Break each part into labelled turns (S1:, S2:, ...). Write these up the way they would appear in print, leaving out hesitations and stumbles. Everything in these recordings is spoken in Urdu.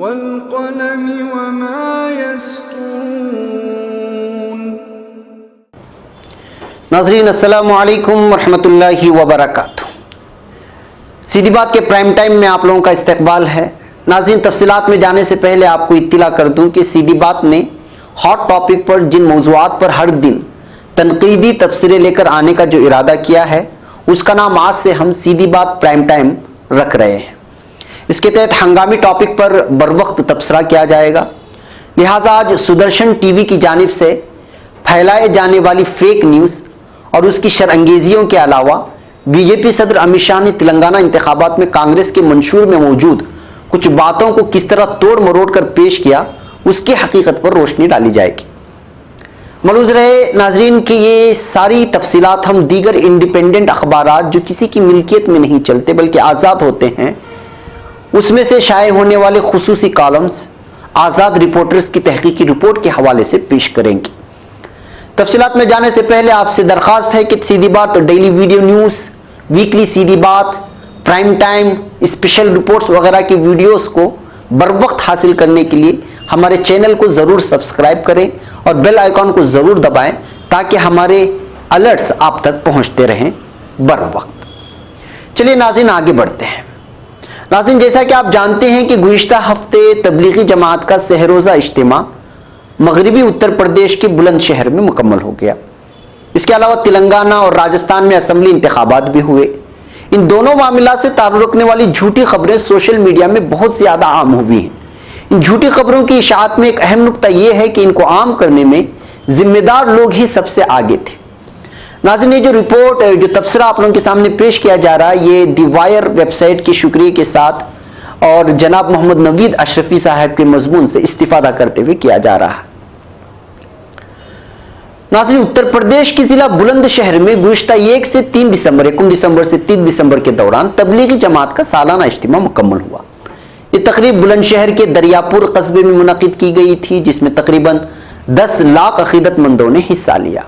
S1: والقلم وما يسطرون۔
S2: ناظرین السلام علیکم ورحمۃ اللہ وبرکاتہ۔ سیدھی بات کے پرائم ٹائم میں آپ لوگوں کا استقبال ہے۔ ناظرین تفصیلات میں جانے سے پہلے آپ کو اطلاع کر دوں کہ سیدھی بات نے ہاٹ ٹاپک پر جن موضوعات پر ہر دن تنقیدی تبصرے لے کر آنے کا جو ارادہ کیا ہے اس کا نام آج سے ہم سیدھی بات پرائم ٹائم رکھ رہے ہیں۔ اس کے تحت ہنگامی ٹاپک پر بروقت تبصرہ کیا جائے گا، لہٰذا آج سدرشن ٹی وی کی جانب سے پھیلائے جانے والی فیک نیوز اور اس کی شرانگیزیوں کے علاوہ بی جے پی صدر امت شاہ نے تلنگانہ انتخابات میں کانگریس کے منشور میں موجود کچھ باتوں کو کس طرح توڑ مروڑ کر پیش کیا اس کی حقیقت پر روشنی ڈالی جائے گی۔ ملحوظ رہے ناظرین کہ یہ ساری تفصیلات ہم دیگر انڈیپینڈنٹ اخبارات جو کسی کی ملکیت میں نہیں چلتے بلکہ آزاد ہوتے ہیں اس میں سے شائع ہونے والے خصوصی کالمز آزاد رپورٹرز کی تحقیقی رپورٹ کے حوالے سے پیش کریں گے۔ تفصیلات میں جانے سے پہلے آپ سے درخواست ہے کہ سیدھی بات ڈیلی ویڈیو نیوز، ویکلی سیدھی بات، پرائم ٹائم، اسپیشل رپورٹس وغیرہ کی ویڈیوز کو بروقت حاصل کرنے کے لیے ہمارے چینل کو ضرور سبسکرائب کریں اور بیل آئیکن کو ضرور دبائیں تاکہ ہمارے الرٹس آپ تک پہنچتے رہیں بروقت۔ چلیے ناظرین آگے بڑھتے ہیں۔ ناظرین جیسا کہ آپ جانتے ہیں کہ گزشتہ ہفتے تبلیغی جماعت کا سہ روزہ اجتماع مغربی اتر پردیش کے بلند شہر میں مکمل ہو گیا۔ اس کے علاوہ تلنگانہ اور راجستھان میں اسمبلی انتخابات بھی ہوئے۔ ان دونوں معاملات سے تعلق رکھنے والی جھوٹی خبریں سوشل میڈیا میں بہت زیادہ عام ہوئی ہیں۔ ان جھوٹی خبروں کی اشاعت میں ایک اہم نقطہ یہ ہے کہ ان کو عام کرنے میں ذمہ دار لوگ ہی سب سے آگے تھے۔ ناظرین یہ جو رپورٹ جو تبصرہ آپ لوگوں کے سامنے پیش کیا جا رہا ہے یہ دی وائر ویب سائٹ کے شکریہ کے ساتھ اور جناب محمد نوید اشرفی صاحب کے مضمون سے استفادہ کرتے ہوئے کیا جا رہا ہے۔ ناظرین اتر پردیش کے ضلع بلند شہر میں گزشتہ 1 سے 3 دسمبر کے دوران تبلیغی جماعت کا سالانہ اجتماع مکمل ہوا۔ یہ تقریب بلند شہر کے دریاپور قصبے میں منعقد کی گئی تھی جس میں تقریباً 10 لاکھ عقیدت مندوں نے حصہ لیا۔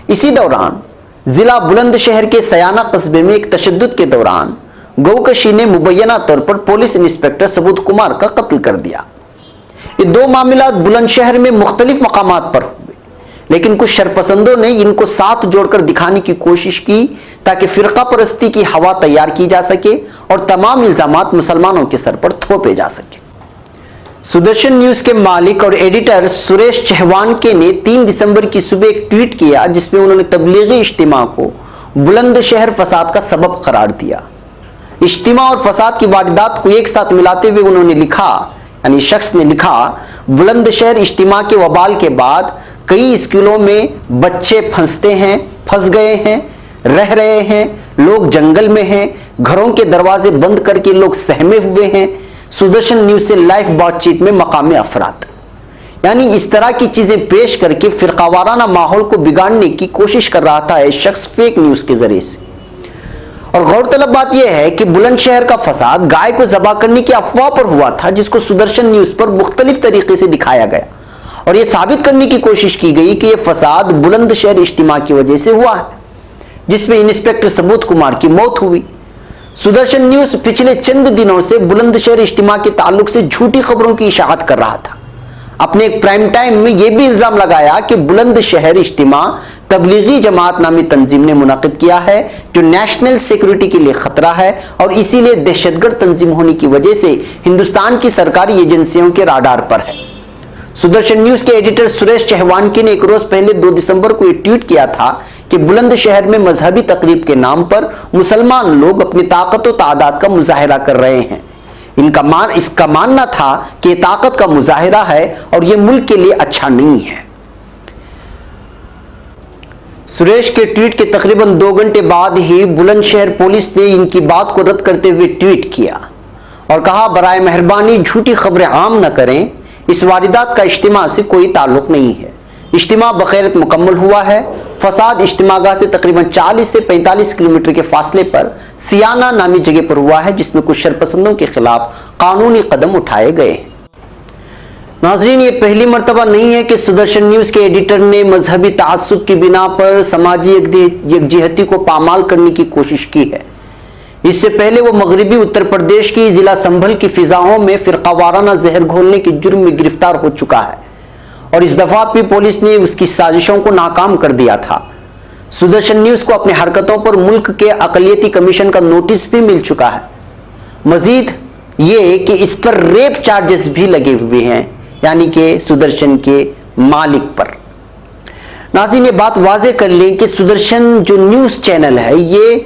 S2: اسی دوران ضلع بلند شہر کے سیانہ قصبے میں ایک تشدد کے دوران گوکشی نے مبینہ طور پر پولیس انسپکٹر سبودھ کمار کا قتل کر دیا۔ یہ دو معاملات بلند شہر میں مختلف مقامات پر ہوئے لیکن کچھ شرپسندوں نے ان کو ساتھ جوڑ کر دکھانے کی کوشش کی تاکہ فرقہ پرستی کی ہوا تیار کی جا سکے اور تمام الزامات مسلمانوں کے سر پر تھوپے جا سکے۔ سدرشن نیوز کے مالک اور ایڈیٹر سریش چہوانکے نے 3 دسمبر کی صبح ایک ٹویٹ کیا جس میں انہوں نے تبلیغی اجتماع کو بلند شہر فساد کا سبب قرار دیا۔ اجتماع اور فساد کی واردات کو ایک ساتھ ملاتے ہوئے انہوں نے لکھا، یعنی شخص نے لکھا، بلند شہر اجتماع کے وبال کے بعد کئی اسکولوں میں بچے پھنس گئے ہیں، رہ رہے ہیں، لوگ جنگل میں ہیں، گھروں کے دروازے بند کر کے لوگ سہمے ہوئے ہیں۔ سدرشن نیوز سے لائیو بات چیت میں مقامی افراد، یعنی اس طرح کی چیزیں پیش کر کے فرقہ وارانہ ماحول کو بگاڑنے کی کوشش کر رہا تھا ایک شخص فیک نیوز کے ذریعے سے۔ اور غور طلب بات یہ ہے کہ بلند شہر کا فساد گائے کو ذبح کرنے کی افواہ پر ہوا تھا جس کو سدرشن نیوز پر مختلف طریقے سے دکھایا گیا اور یہ ثابت کرنے کی کوشش کی گئی کہ یہ فساد بلند شہر اجتماع کی وجہ سے ہوا ہے جس میں انسپکٹر سبودھ کمار کی موت ہوئی۔ سدرشن نیوز پچھلے چند دنوں سے بلند شہر اجتماع کے تعلق سے جھوٹی خبروں کی اشاعت کر رہا تھا۔ اپنے ایک پرائم ٹائم میں یہ بھی الزام لگایا کہ بلند شہر اجتماع تبلیغی جماعت نامی تنظیم نے منعقد کیا ہے جو نیشنل سیکورٹی کے لیے خطرہ ہے اور اسی لیے دہشت گرد تنظیم ہونے کی وجہ سے ہندوستان کی سرکاری ایجنسیوں کے راڈار پر ہے۔ سدرشن نیوز کے ایڈیٹر سریش چہوانکے نے ایک روز پہلے 2 دسمبر کو یہ ٹویٹ کیا تھا کہ بلند شہر میں مذہبی تقریب کے نام پر مسلمان لوگ اپنی طاقت و تعداد کا مظاہرہ کر رہے ہیں۔ اس کا ماننا تھا کہ یہ طاقت کا مظاہرہ ہے اور یہ ملک کے لیے اچھا نہیں ہے۔ سریش کے ٹویٹ کے تقریباً 2 گھنٹے بعد ہی بلند شہر پولیس نے ان کی بات کو رد کرتے ہوئے ٹویٹ کیا اور کہا برائے مہربانی جھوٹی خبریں عام نہ کریں، اس واردات کا اجتماع سے کوئی تعلق نہیں ہے۔ اجتماع بخیرت مکمل ہوا ہے۔ فساد اجتماع گاہ سے تقریباً 40 سے 45 کلومیٹر کے فاصلے پر سیانہ نامی جگہ پر ہوا ہے جس میں کچھ شرپسندوں کے خلاف قانونی قدم اٹھائے گئے۔ ناظرین یہ پہلی مرتبہ نہیں ہے کہ سدرشن نیوز کے ایڈیٹر نے مذہبی تعصب کی بنا پر سماجی یکجہتی کو پامال کرنے کی کوشش کی ہے۔ اس سے پہلے وہ مغربی اتر پردیش کی ضلع سنبھل کی فضاؤں میں فرقہ وارانہ زہر گھولنے کے جرم میں گرفتار ہو چکا ہے اور اس دفعہ بھی پولیس نے اس کی سازشوں کو ناکام کر دیا تھا۔ سدرشن نیوز کو اپنی حرکتوں پر ملک کے اقلیتی کمیشن کا نوٹس بھی مل چکا ہے۔ مزید یہ کہ اس پر ریپ چارجز بھی لگے ہوئے ہیں، یعنی کہ سدرشن کے مالک پر۔ ناظرین یہ بات واضح کر لیں کہ سدرشن جو نیوز چینل ہے یہ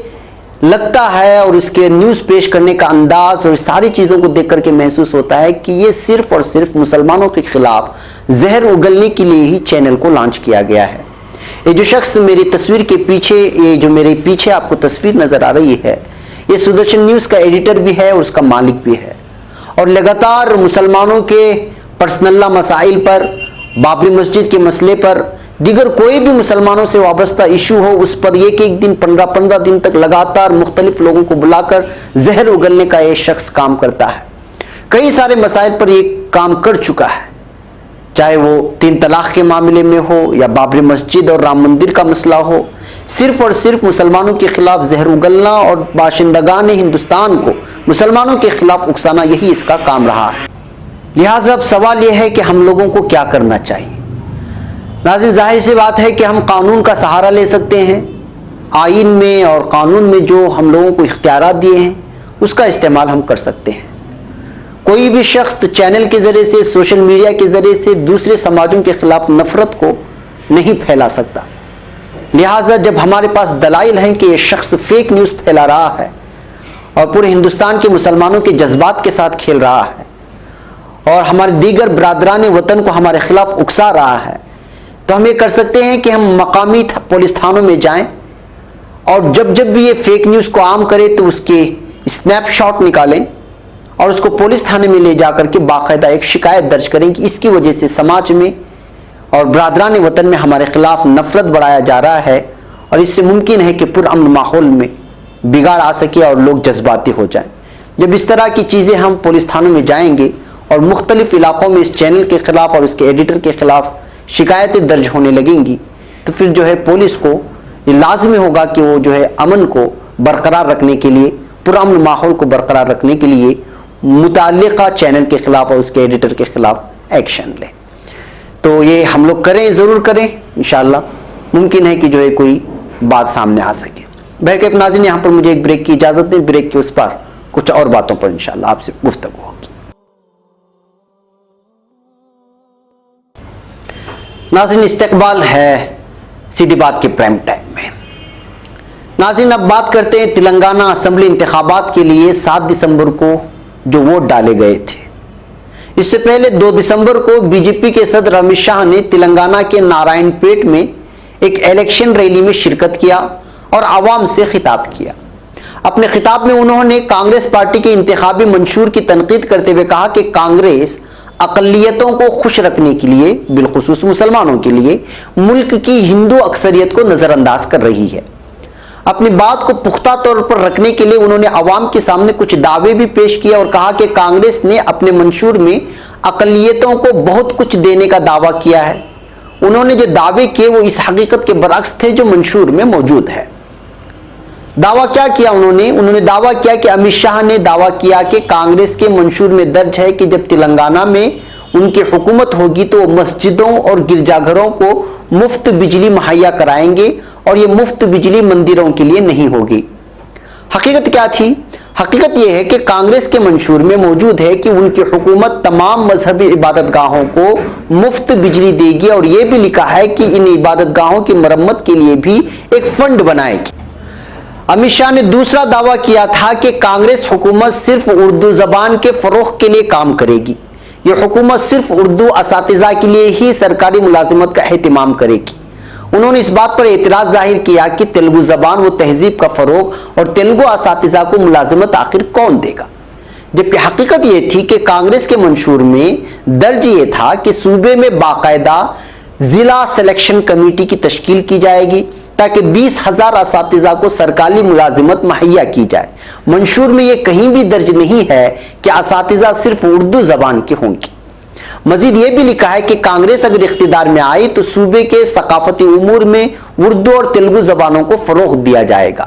S2: لگتا ہے اور اس کے نیوز پیش کرنے کا انداز اور ساری چیزوں کو دیکھ کر کے محسوس ہوتا ہے کہ یہ صرف اور صرف مسلمانوں کے خلاف زہر اگلنے کے لیے ہی چینل کو لانچ کیا گیا ہے۔ یہ جو شخص میری تصویر کے پیچھے، یہ جو میرے پیچھے آپ کو تصویر نظر آ رہی ہے، یہ سدرشن نیوز کا ایڈیٹر بھی ہے اور اس کا مالک بھی ہے، اور لگاتار مسلمانوں کے پرسنل لا مسائل پر، بابری مسجد کے مسئلے پر، دیگر کوئی بھی مسلمانوں سے وابستہ ایشو ہو اس پر ایک ایک دن 15 دن تک لگاتار مختلف لوگوں کو بلا کر زہر اگلنے کا یہ شخص کام کرتا ہے۔ کئی سارے مسائل پر یہ کام کر چکا ہے، چاہے وہ 3 طلاق کے معاملے میں ہو یا بابری مسجد اور رام مندر کا مسئلہ ہو، صرف اور صرف مسلمانوں کے خلاف زہر اگلنا اور باشندگان ہندوستان کو مسلمانوں کے خلاف اکسانا، یہی اس کا کام رہا ہے۔ لہٰذا اب سوال یہ ہے کہ ہم لوگوں کو کیا کرنا چاہیے۔ ناظرین ظاہر سی بات ہے کہ ہم قانون کا سہارا لے سکتے ہیں، آئین میں اور قانون میں جو ہم لوگوں کو اختیارات دیے ہیں اس کا استعمال ہم کر سکتے ہیں۔ کوئی بھی شخص چینل کے ذریعے سے، سوشل میڈیا کے ذریعے سے دوسرے سماجوں کے خلاف نفرت کو نہیں پھیلا سکتا۔ لہٰذا جب ہمارے پاس دلائل ہیں کہ یہ شخص فیک نیوز پھیلا رہا ہے اور پورے ہندوستان کے مسلمانوں کے جذبات کے ساتھ کھیل رہا ہے اور ہمارے دیگر برادران وطن کو ہمارے خلاف اکسا رہا ہے، تو ہم یہ کر سکتے ہیں کہ ہم مقامی پولیس تھانوں میں جائیں اور جب بھی یہ فیک نیوز کو عام کرے تو اس کے اسنیپ شاٹ نکالیں اور اس کو پولیس تھانے میں لے جا کر کے باقاعدہ ایک شکایت درج کریں کہ اس کی وجہ سے سماج میں اور برادران وطن میں ہمارے خلاف نفرت بڑھایا جا رہا ہے اور اس سے ممکن ہے کہ پرامن ماحول میں بگاڑ آ سکے اور لوگ جذباتی ہو جائیں۔ جب اس طرح کی چیزیں ہم پولیس تھانوں میں جائیں گے اور مختلف علاقوں میں اس چینل کے خلاف اور اس کے ایڈیٹر کے خلاف شکایتیں درج ہونے لگیں گی، تو پھر جو ہے پولیس کو یہ لازمی ہوگا کہ وہ جو ہے امن کو برقرار رکھنے کے لیے، پرامن ماحول کو برقرار رکھنے کے لیے متعلقہ چینل کے خلاف اور اس کے ایڈیٹر کے خلاف ایکشن لے۔ تو یہ ہم لوگ کریں، ضرور کریں، انشاءاللہ ممکن ہے کہ جو ہے کوئی بات سامنے آ سکے۔ بہرکیف ناظرین یہاں پر مجھے ایک بریک کی اجازت دیں، بریک کے اس پر کچھ اور باتوں پر انشاءاللہ آپ سے گفتگو ہوگی۔ ناظرین استقبال ہے سیدھی بات کے پرائم ٹائم میں۔ ناظرین اب بات کرتے ہیں تلنگانہ اسمبلی انتخابات کے لیے 7 دسمبر کو جو ووٹ ڈالے گئے تھے۔ اس سے پہلے 2 دسمبر کو بی جے پی کے صدر امت شاہ نے تلنگانہ کے نارائن پیٹ میں ایک الیکشن ریلی میں شرکت کیا اور عوام سے خطاب کیا۔ اپنے خطاب میں انہوں نے کانگریس پارٹی کے انتخابی منشور کی تنقید کرتے ہوئے کہا کہ کانگریس اقلیتوں کو خوش رکھنے کے لیے، بالخصوص مسلمانوں کے لیے، ملک کی ہندو اکثریت کو نظر انداز کر رہی ہے۔ اپنی بات کو پختہ طور پر رکھنے کے لیے انہوں نے عوام کے سامنے کچھ دعوے بھی پیش کیا اور کہا کہ کانگریس نے اپنے منشور میں اقلیتوں کو بہت کچھ دینے کا دعویٰ کیا ہے۔ انہوں نے جو دعوے کیے وہ اس حقیقت کے برعکس تھے جو منشور میں موجود ہے۔ دعویٰ کیا کیا انہوں نے دعویٰ کیا کہ امت شاہ نے دعویٰ کیا کہ کانگریس کے منشور میں درج ہے کہ جب تلنگانہ میں ان کی حکومت ہوگی تو وہ مسجدوں اور گرجا گھروں کو مفت بجلی مہیا کرائیں گے اور یہ مفت بجلی مندروں کے لیے نہیں ہوگی۔ حقیقت کیا تھی؟ حقیقت یہ ہے کہ کانگریس کے منشور میں موجود ہے کہ ان کی حکومت تمام مذہبی عبادت گاہوں کو مفت بجلی دے گی اور یہ بھی لکھا ہے کہ ان عبادت گاہوں کی مرمت کے لیے بھی ایک فنڈ بنائے گی۔ امت شاہ نے دوسرا دعویٰ کیا تھا کہ کانگریس حکومت صرف اردو زبان کے فروغ کے لیے کام کرے گی۔ یہ حکومت صرف اردو اساتذہ کے لیے ہی سرکاری ملازمت کا اہتمام کرے گی۔ انہوں نے اس بات پر اعتراض ظاہر کیا کہ تیلگو زبان و تہذیب کا فروغ اور تیلگو اساتذہ کو ملازمت آخر کون دے گا، جبکہ حقیقت یہ تھی کہ کانگریس کے منشور میں درج یہ تھا کہ صوبے میں باقاعدہ ضلع سلیکشن کمیٹی کی تشکیل کی جائے گی تاکہ 20,000 اساتذہ کو سرکاری ملازمت مہیا کی جائے۔ منشور میں یہ کہیں بھی درج نہیں ہے کہ اساتذہ صرف اردو زبان کے ہوں گے۔ مزید یہ بھی لکھا ہے کہ کانگریس اگر اقتدار میں آئی تو صوبے کے ثقافتی امور میں اردو اور تیلگو زبانوں کو فروغ دیا جائے گا۔